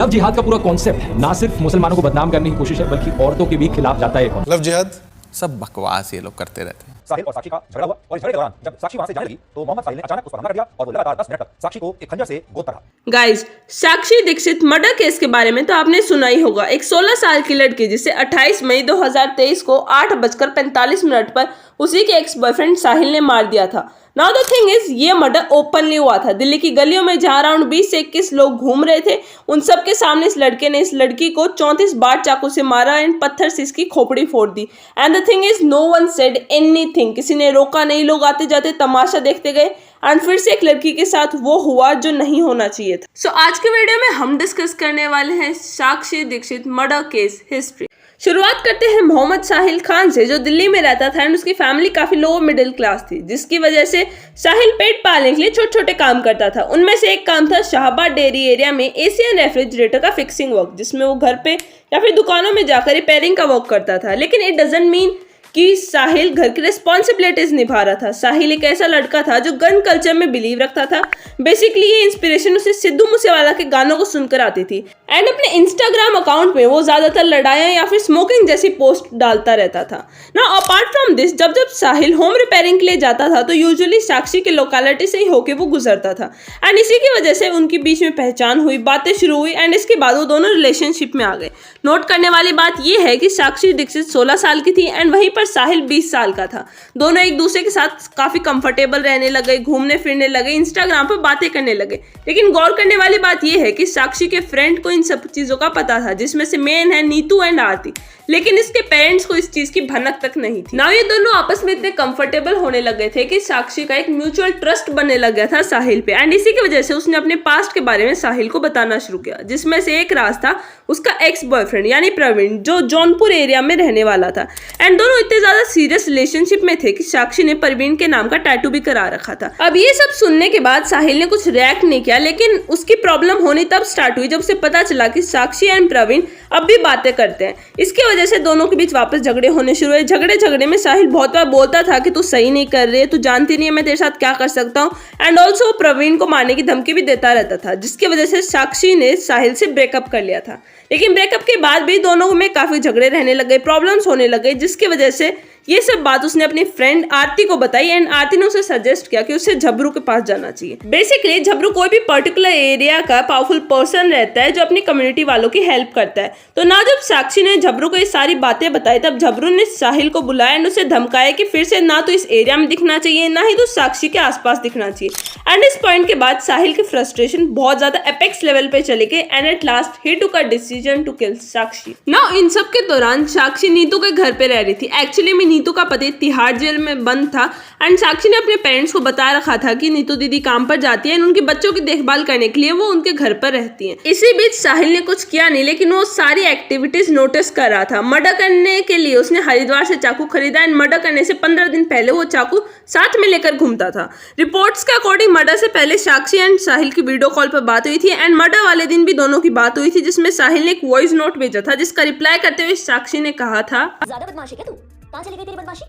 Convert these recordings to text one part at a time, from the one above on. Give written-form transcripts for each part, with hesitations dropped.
Love जिहाद का पूरा कॉन्सेप्ट ना सिर्फ मुसलमानों को बदनाम करने की कोशिश है बल्कि औरतों के भी खिलाफ जाता है। लव जिहाद सब बकवास ये लोग करते रहते हैं। साहिल और साक्षी का झगड़ा हुआ और इस झगड़े के दौरान जब साक्षी वहां से जाने लगी तो मोहम्मद साहिल ने अचानक उस पर हमला कर दिया और वो लगातार 10 मिनट तक साक्षी को एक खंजर से गोदता रहा। गाइस, साक्षी दीक्षित मर्डर केस के बारे में तो आपने सुना ही होगा। एक 16 साल की लड़की जिसे 28 मई 2023 को 8:45 पर उसी के एक्स बॉयफ्रेंड साहिल ने मार दिया था। नाउ द थिंग इज, ये मर्डर ओपनली हुआ था दिल्ली की गलियों में, जहां अराउंड 20 से 21 लोग घूम रहे थे। उन सब के सामने इस लड़के ने इस लड़की को 34 बार चाकू से मारा एंड पत्थर से इसकी खोपड़ी फोड़ दी। And the thing is, no one said anything. किसी ने रोका नहीं, लोग आते जाते तमाशा देखते गए एंड फिर से एक लड़की के साथ वो हुआ जो नहीं होना चाहिए था। सो आज के वीडियो में हम डिस्कस करने वाले हैं साक्षी दीक्षित मर्डर केस हिस्ट्री। शुरुआत करते हैं मोहम्मद साहिल खान से, जो दिल्ली में रहता था एंड उसकी फैमिली काफी लोअर मिडिल क्लास थी, जिसकी वजह से साहिल पेट पालने के लिए छोटे छोटे काम करता था। उनमें से एक काम था शाहबाद डेयरी एरिया में एशियन रेफ्रिजरेटर का फिक्सिंग वर्क, जिसमें वो घर पे या फिर दुकानों में जाकर रिपेयरिंग का वर्क करता था। लेकिन इट डजंट मीन कि साहिल घर की रिस्पॉन्सिबिलिटीज निभा रहा था। साहिल एक ऐसा लड़का था जो गन कल्चर में बिलीव रखता था। बेसिकली ये इंस्पिरेशन उसे सिद्धू मूसेवाला के गानों को सुनकर आती थी एंड अपने इंस्टाग्राम अकाउंट में वो ज्यादातर लड़ाइयाँ या फिर स्मोकिंग जैसी पोस्ट डालता रहता था ना। अपार्ट फ्रॉम दिस, जब जब साहिल होम रिपेयरिंग के लिए जाता था तो यूजुअली साक्षी के लोकेलिटी से ही होके वो गुजरता था एंड इसी की वजह से उनके बीच में पहचान हुई, बातें शुरू हुई एंड इसके बाद वो दोनों रिलेशनशिप में आ गए। नोट करने वाली बात यह है कि साक्षी दीक्षित 16 साल की थी एंड वहीं पर साहिल 20 साल का था। दोनों एक दूसरे के साथ काफी कंफर्टेबल रहने लगे, घूमने फिरने लगे, इंस्टाग्राम पर बातें करने लगे। लेकिन गौर करने वाली बात यह है कि साक्षी के फ्रेंड को इन सब चीजों का पता था, जिसमें से मेन है नीतू एंड आरती, लेकिन इसके पेरेंट्स को इस चीज की भनक तक नहीं थी। नाउ ये दोनों आपस में इतने कंफर्टेबल होने लगे थे कि साक्षी का एक म्यूचुअल ट्रस्ट बनने लग गया था साहिल पे एंड इसी की वजह से उसने अपने पास्ट के बारे में साहिल को बताना शुरू किया, जिसमें से एक राज था उसका एक्स बॉयफ्रेंड यानी प्रवीण, जो जौनपुर एरिया में रहने वाला था। एंड दोनों इतने ज्यादा सीरियस रिलेशनशिप में थे कि साक्षी ने प्रवीण के नाम का टैटू भी करा रखा था। अब ये सब सुनने के बाद साहिल ने कुछ रिएक्ट नहीं किया, लेकिन उसकी प्रॉब्लम होनी तब स्टार्ट हुई जब उसे पता चला कि साक्षी एंड प्रवीण अब भी बातें करते हैं। इसकी वजह से दोनों के बीच वापस झगड़े होने शुरू हुए। झगड़े में साहिल बहुत बार बोलता था कि तू सही नहीं कर रही है, तू जानती नहीं है मैं तेरे साथ क्या कर सकता हूँ एंड ऑल्सो प्रवीण को मारने की धमकी भी देता रहता था, जिसकी वजह से साक्षी ने साहिल से ब्रेकअप कर लिया था। लेकिन ब्रेकअप के बाद भी दोनों में काफी झगड़े रहने लगे, प्रॉब्लम्स होने लगे, जिसकी वजह से ये सब बात उसने अपनी फ्रेंड आरती को बताई एंड आरती ने उसे सजेस्ट किया कि उसे झबरू के पास जाना चाहिए। बेसिकली झबरू कोई भी पर्टिकुलर एरिया का पावरफुल पर्सन रहता है जो अपनी कम्युनिटी वालों की हेल्प करता है। तो ना जब साक्षी ने झबरू को ये सारी बातें बताई, तब झबरू ने साहिल को बुलाया एंड उसे धमकाया कि फिर से ना तो इस एरिया में दिखना चाहिए, ना ही तो साक्षी के आसपास दिखना चाहिए। एंड इस पॉइंट के बाद साहिल की फ्रस्ट्रेशन बहुत ज्यादा एपेक्स लेवल पे चली गई and at last he took a decision to kill Sakshi. Now इन सब के दौरान साक्षी नीतू के घर पे रह रही थी। एक्चुअली में नीतू का पति तिहाड़ जेल में बंद था एंड साक्षी ने अपने पेरेंट्स को बता रखा था कि नीतू दीदी काम पर जाती है एंड उनके बच्चों की देखभाल करने के लिए वो उनके घर पर रहती हैं। इसी बीच साहिल ने कुछ किया नहीं, लेकिन वो सारी एक्टिविटीज नोटिस कर रहा था। मर्डर करने के लिए उसने हरिद्वार से चाकू खरीदा एंड मर्डर करने से 15 दिन पहले वो चाकू साथ में लेकर घूमता था। रिपोर्ट्स के अकॉर्डिंग मर्डर से पहले साक्षी एंड साहिल की वीडियो कॉल पर बात हुई थी एंड मर्डर वाले दिन भी दोनों की बात हुई थी, जिसमें साहिल ने एक वॉइस नोट भेजा था, जिसका रिप्लाई करते हुए साक्षी ने कहा था, ज्यादा बदमाशी क्या तू? कहां चली गई तेरी बदमाशी?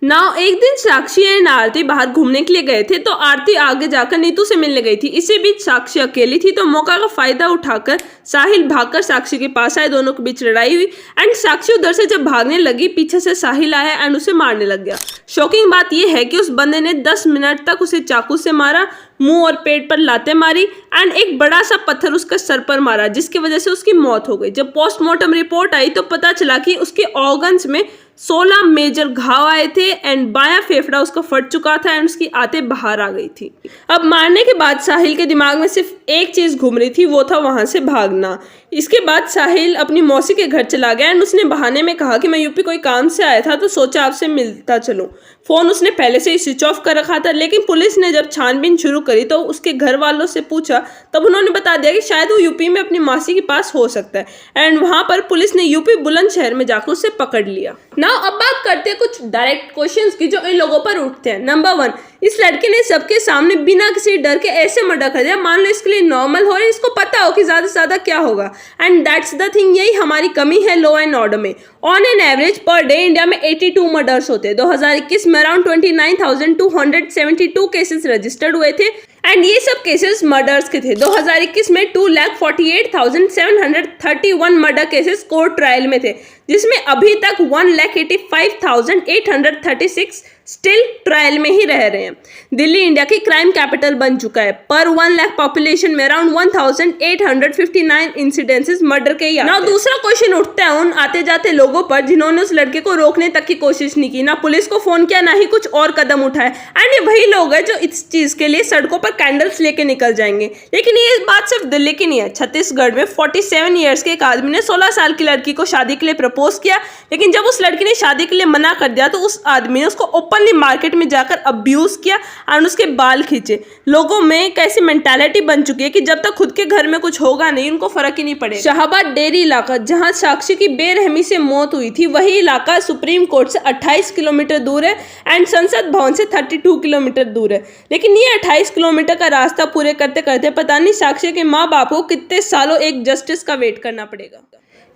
नाउ एक दिन साक्षी एंड आरती बाहर घूमने के लिए गए थे, तो आरती आगे जाकर नीतू से मिलने गई थी। इसी बीच साक्षी अकेली थी, तो मौका का फायदा उठाकर साहिल भागकर साक्षी के पास आए। दोनों के बीच लड़ाई हुई एंड साक्षी उधर से जब भागने लगी, पीछे से साहिल आया एंड उसे मारने लग गया। शॉकिंग बात यह है कि उस बंदे ने 10 मिनट तक उसे चाकू से मारा, मुंह और पेट पर लातें मारी एंड एक बड़ा सा पत्थर उसके सर पर मारा, जिसकी वजह से उसकी मौत हो गई। जब पोस्टमार्टम रिपोर्ट आई तो पता चला कि उसके ऑर्गन्स में 16 मेजर घाव आए थे एंड बायां फेफड़ा उसका फट चुका था एंड उसकी आंतें बाहर आ गई थी। अब मारने के बाद साहिल के दिमाग में सिर्फ एक चीज घूम रही थी, वो था वहां से भागना। इसके बाद साहिल अपनी मौसी के घर चला गया एंड उसने बहाने में कहा कि मैं यूपी कोई काम से आया था तो सोचा आपसे मिलता चलूं। फोन उसने पहले से ही स्विच ऑफ कर रखा था, लेकिन पुलिस ने जब छानबीन शुरू करी तो उसके घर वालों से पूछा, तब उन्होंने बता दिया कि शायद वो यूपी में अपनी मासी के पास हो सकता है एंड वहां पर पुलिस ने यूपी बुलंदशहर में जाकर उसे पकड़ लिया। नाउ अब बात करते हैं कुछ डायरेक्ट क्वेश्चंस की जो इन लोगों पर उठते हैं। नंबर 1, इस लड़के ने सबके सामने बिना किसी डर के ऐसे मर्डर कर दिया, मान लो इसके लिए नॉर्मल हो और इसको पता हो कि ज्यादा से ज्यादा क्या होगा। एंड दैट्स द थिंग, यही हमारी कमी है लॉ एंड ऑर्डर में। On an average per day India में 82 मर्डर्स होते हैं। 2021 में अराउंड 29,272 केसेस रजिस्टर्ड हुए थे एंड ये सब केसेस मर्डर्स के थे। 2021 में 2,48,731 मर्डर केसेस कोर्ट ट्रायल में थे, जिसमें अभी तक 1,85,836 स्टिल ट्रायल में ही रह रहे हैं। दिल्ली इंडिया की क्राइम कैपिटल बन चुका है। पर 1 लाख पॉपुलेशन में अराउंड 1,859 इंसिडेंसेस मर्डर के ही। नाउ दूसरा क्वेश्चन उठता है उन आते जाते लोगों पर जिन्होंने उस लड़के को रोकने तक की कोशिश नहीं की, ना पुलिस को फोन किया, ना ही कुछ और कदम उठाए। एंड ये वही लोग हैं जो इस चीज के लिए सड़कों पर कैंडल्स लेके निकल जाएंगे। लेकिन ये बात सिर्फ दिल्ली की नहीं है। छत्तीसगढ़ में 47 ईयर्स के एक आदमी ने 16 साल की लड़की को शादी के लिए प्रपोज किया, लेकिन जब उस लड़की ने शादी के लिए मना कर दिया तो उस आदमी ने उसको ओपनली मार्केट में जाकर अब्यूज किया और उसके बाल खींचे। लोगों में कैसी मेंटालिटी बन चुकी है कि जब तक खुद के घर में कुछ होगा नहीं, उनको फर्क ही नहीं पड़ेगा। शाहबाद डेयरी इलाका, जहां साक्षी की बेरहमी से मौत हुई थी, वही इलाका सुप्रीम कोर्ट से 28 किलोमीटर दूर है एंड संसद भवन से 32 किलोमीटर दूर है। लेकिन ये 28 किलोमीटर का रास्ता पूरे करते करते पता नहीं साक्षी के माँ बाप को कितने सालों एक जस्टिस का वेट करना पड़ेगा।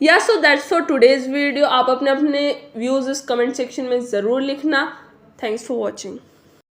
या so that's for today's video. आप अपने व्यूज इस कमेंट सेक्शन में ज़रूर लिखना। Thanks for watching.